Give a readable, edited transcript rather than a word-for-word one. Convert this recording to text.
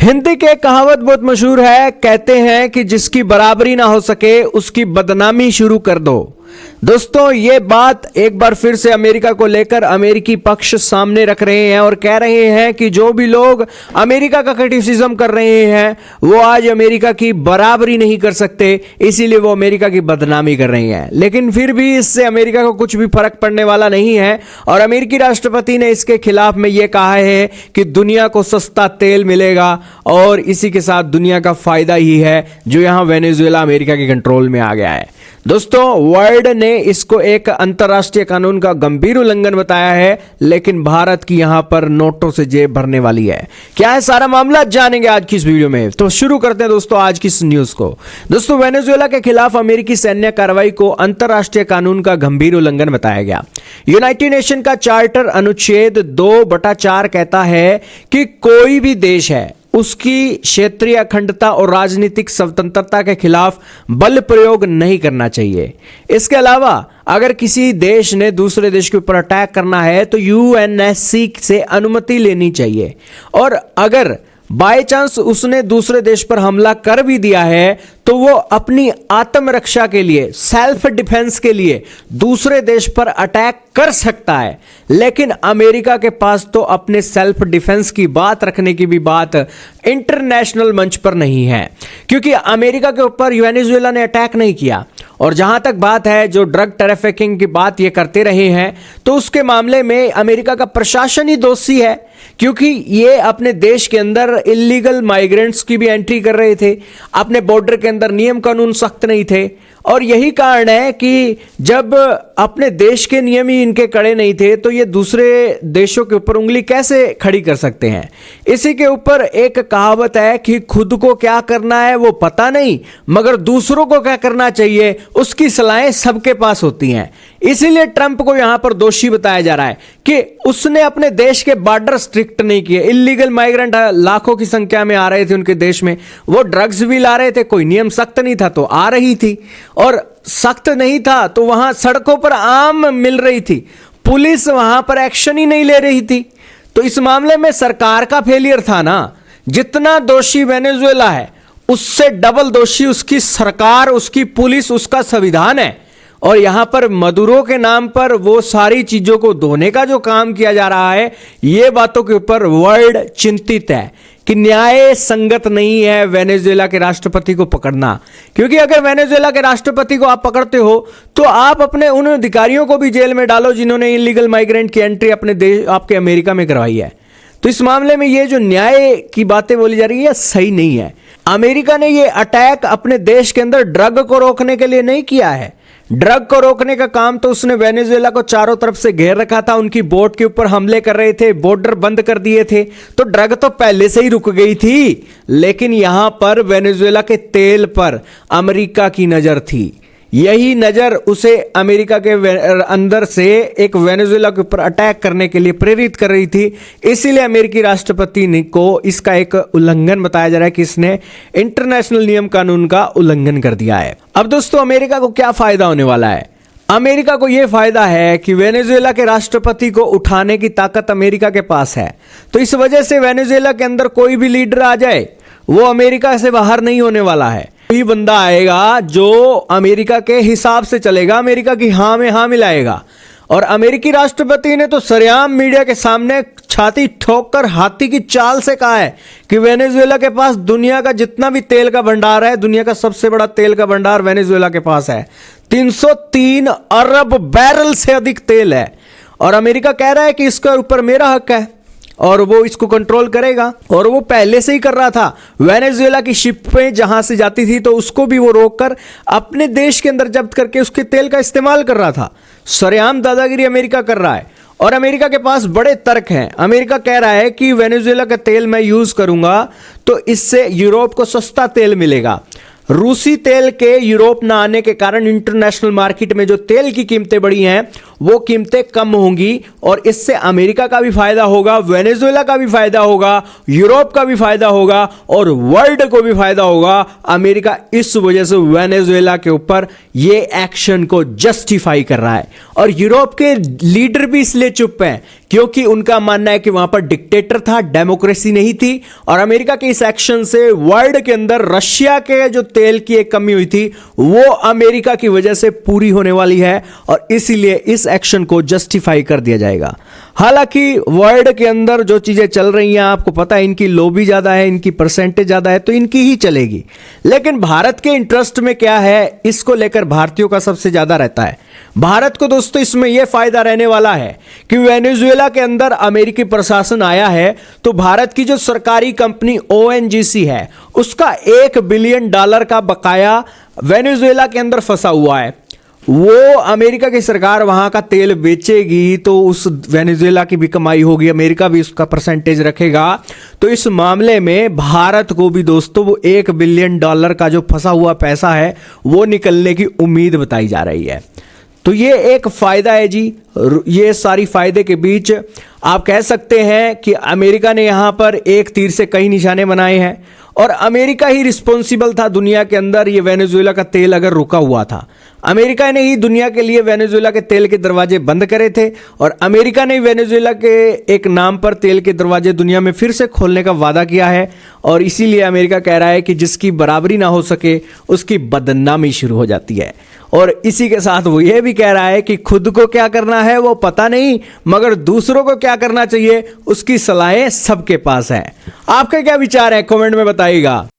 हिंदी के कहावत बहुत मशहूर है, कहते हैं कि जिसकी बराबरी ना हो सके उसकी बदनामी शुरू कर दो। दोस्तों, ये बात एक बार फिर से अमेरिका को लेकर अमेरिकी पक्ष सामने रख रहे हैं और कह रहे हैं कि जो भी लोग अमेरिका का क्रिटिसिज्म कर रहे हैं वो आज अमेरिका की बराबरी नहीं कर सकते, इसीलिए वो अमेरिका की बदनामी कर रहे हैं। लेकिन फिर भी इससे अमेरिका को कुछ भी फर्क पड़ने वाला नहीं है और अमेरिकी राष्ट्रपति ने इसके खिलाफ में ये कहा है कि दुनिया को सस्ता तेल मिलेगा और इसी के साथ दुनिया का फायदा ही है जो यहां वेनेजुएला अमेरिका के कंट्रोल में आ गया है। दोस्तों, वर्ल्ड ने इसको एक अंतर्राष्ट्रीय कानून का गंभीर उल्लंघन बताया है, लेकिन भारत की यहां पर नोटों से जेब भरने वाली है। क्या है सारा मामला, जानेंगे आज की इस वीडियो में। तो शुरू करते हैं दोस्तों आज की इस न्यूज को। दोस्तों, वेनेजुएला के खिलाफ अमेरिकी सैन्य कार्रवाई को अंतर्राष्ट्रीय कानून का गंभीर उल्लंघन बताया गया। यूनाइटेड नेशन का चार्टर अनुच्छेद 2/4 कहता है कि कोई भी देश है उसकी क्षेत्रीय अखंडता और राजनीतिक स्वतंत्रता के खिलाफ बल प्रयोग नहीं करना चाहिए। इसके अलावा अगर किसी देश ने दूसरे देश के ऊपर अटैक करना है तो यूएनएससी से अनुमति लेनी चाहिए और अगर बाय चांस उसने दूसरे देश पर हमला कर भी दिया है तो वो अपनी आत्मरक्षा के लिए, सेल्फ डिफेंस के लिए दूसरे देश पर अटैक कर सकता है। लेकिन अमेरिका के पास तो अपने सेल्फ डिफेंस की बात रखने की भी बात इंटरनेशनल मंच पर नहीं है, क्योंकि अमेरिका के ऊपर वेनेजुएला ने अटैक नहीं किया। और जहां तक बात है जो ड्रग ट्रैफिकिंग की बात ये करते रहे हैं, तो उसके मामले में अमेरिका का प्रशासन ही दोषी है, क्योंकि ये अपने देश के अंदर इलीगल माइग्रेंट्स की भी एंट्री कर रहे थे, अपने बॉर्डर के अंदर नियम कानून सख्त नहीं थे। और यही कारण है कि जब अपने देश के नियम ही इनके कड़े नहीं थे तो ये दूसरे देशों के ऊपर उंगली कैसे खड़ी कर सकते हैं। इसी के ऊपर एक कहावत है कि खुद को क्या करना है वो पता नहीं, मगर दूसरों को क्या करना चाहिए उसकी सलाहें सबके पास होती हैं। इसीलिए ट्रंप को यहां पर दोषी बताया जा रहा है कि उसने अपने देश के बॉर्डर स्ट्रिक्ट नहीं किए। इलीगल माइग्रेंट लाखों की संख्या में आ रहे थे उनके देश में, वो ड्रग्स भी ला रहे थे, कोई नियम सख्त नहीं था तो आ रही थी, और सख्त नहीं था तो वहां सड़कों पर आम मिल रही थी, पुलिस वहां पर एक्शन ही नहीं ले रही थी। तो इस मामले में सरकार का फेलियर था ना। जितना दोषी वेनेजुएला है उससे डबल दोषी उसकी सरकार, उसकी पुलिस, उसका संविधान है। और यहां पर मदुरो के नाम पर वो सारी चीजों को धोने का जो काम किया जा रहा है, ये बातों के ऊपर वर्ल्ड चिंतित है कि न्याय संगत नहीं है वेनेजुएला के राष्ट्रपति को पकड़ना। क्योंकि अगर वेनेजुएला के राष्ट्रपति को आप पकड़ते हो तो आप अपने उन अधिकारियों को भी जेल में डालो जिन्होंने इलीगल माइग्रेंट की एंट्री अपने देश, आपके अमेरिका में करवाई है। तो इस मामले में ये जो न्याय की बातें बोली जा रही है सही नहीं है। अमेरिका ने ये अटैक अपने देश के अंदर ड्रग को रोकने के लिए नहीं किया है। ड्रग को रोकने का काम तो उसने वेनेजुएला को चारों तरफ से घेर रखा था, उनकी बोट के ऊपर हमले कर रहे थे, बॉर्डर बंद कर दिए थे, तो ड्रग तो पहले से ही रुक गई थी। लेकिन यहां पर वेनेजुएला के तेल पर अमेरिका की नजर थी। यही नजर उसे अमेरिका के अंदर से एक वेनेजुएला के ऊपर अटैक करने के लिए प्रेरित कर रही थी। इसीलिए अमेरिकी राष्ट्रपति ने को इसका एक उल्लंघन बताया जा रहा है कि इसने इंटरनेशनल नियम कानून का उल्लंघन कर दिया है। अब दोस्तों, अमेरिका को क्या फायदा होने वाला है? अमेरिका को यह फायदा है कि वेनेजुएला के राष्ट्रपति को उठाने की ताकत अमेरिका के पास है। तो इस वजह से वेनेजुएला के अंदर कोई भी लीडर आ जाए वो अमेरिका से बाहर नहीं होने वाला है। कोई बंदा आएगा जो अमेरिका के हिसाब से चलेगा, अमेरिका की हाँ में हाँ मिलाएगा। और अमेरिकी राष्ट्रपति ने तो सरेआम मीडिया के सामने छाती ठोककर हाथी की चाल से कहा है कि वेनेजुएला के पास दुनिया का जितना भी तेल का भंडार है, दुनिया का सबसे बड़ा तेल का भंडार वेनेजुएला के पास है। 303 अरब बैरल से अधिक तेल है और अमेरिका कह रहा है कि इसके ऊपर मेरा हक है और वो इसको कंट्रोल करेगा। और वो पहले से ही कर रहा था। वेनेजुएला की शिपें जहां से जाती थी तो उसको भी वो रोककर अपने देश के अंदर जब्त करके उसके तेल का इस्तेमाल कर रहा था। सरेआम दादागिरी अमेरिका कर रहा है और अमेरिका के पास बड़े तर्क हैं। अमेरिका कह रहा है कि वेनेजुएला का तेल मैं यूज करूंगा तो इससे यूरोप को सस्ता तेल मिलेगा। रूसी तेल के यूरोप ना आने के कारण इंटरनेशनल मार्केट में जो तेल की कीमतें बढ़ी हैं वो कीमतें कम होंगी और इससे अमेरिका का भी फायदा होगा, वेनेजुएला का भी फायदा होगा, यूरोप का भी फायदा होगा और वर्ल्ड को भी फायदा होगा। अमेरिका इस वजह से वेनेजुएला के ऊपर ये एक्शन को जस्टिफाई कर रहा है और यूरोप के लीडर भी इसलिए चुप हैं क्योंकि उनका मानना है कि वहां पर डिक्टेटर था, डेमोक्रेसी नहीं थी। और अमेरिका के इस एक्शन से वर्ल्ड के अंदर रशिया के जो तेल की एक कमी हुई थी वो अमेरिका की वजह से पूरी होने वाली है, और इसीलिए इस एक्शन को जस्टिफाई कर दिया जाएगा। हालांकि वर्ल्ड के अंदर जो चीजें चल रही हैं आपको पता है, इनकी लॉबी ज्यादा है, इनकी परसेंटेज ज्यादा है, तो इनकी ही चलेगी। लेकिन भारत के इंटरेस्ट में क्या है, इसको लेकर भारतीयों का सबसे ज्यादा रहता है। भारत को दोस्तों इसमें यह फायदा रहने वाला है कि वेनेजुएला के अंदर अमेरिकी प्रशासन आया है, तो भारत की जो सरकारी कंपनी ONGC है उसका $1 बिलियन का बकाया वेनेजुएला के अंदर फंसा हुआ है। वो अमेरिका की सरकार वहां का तेल बेचेगी तो उस वेनेजुएला की भी कमाई होगी, अमेरिका भी उसका परसेंटेज रखेगा। तो इस मामले में भारत को भी दोस्तों वो $1 बिलियन का जो फंसा हुआ पैसा है वो निकलने की उम्मीद बताई जा रही है। तो ये एक फायदा है जी। ये सारी फायदे के बीच आप कह सकते हैं कि अमेरिका ने यहां पर एक तीर से कई निशाने बनाए हैं, और अमेरिका ही रिस्पॉन्सिबल था दुनिया के अंदर ये वेनेजुएला का तेल अगर रुका हुआ था। अमेरिका ने ही दुनिया के लिए वेनेजुएला के तेल के दरवाजे बंद करे थे, और अमेरिका ने वेनेजुएला के एक नाम पर तेल के दरवाजे दुनिया में फिर से खोलने का वादा किया है। और इसीलिए अमेरिका कह रहा है कि जिसकी बराबरी ना हो सके उसकी बदनामी शुरू हो जाती है। और इसी के साथ वो ये भी कह रहा है कि खुद को क्या करना है वो पता नहीं, मगर दूसरों को क्या करना चाहिए उसकी सलाहें सबके पास है। आपका क्या विचार है कमेंट में बताइएगा।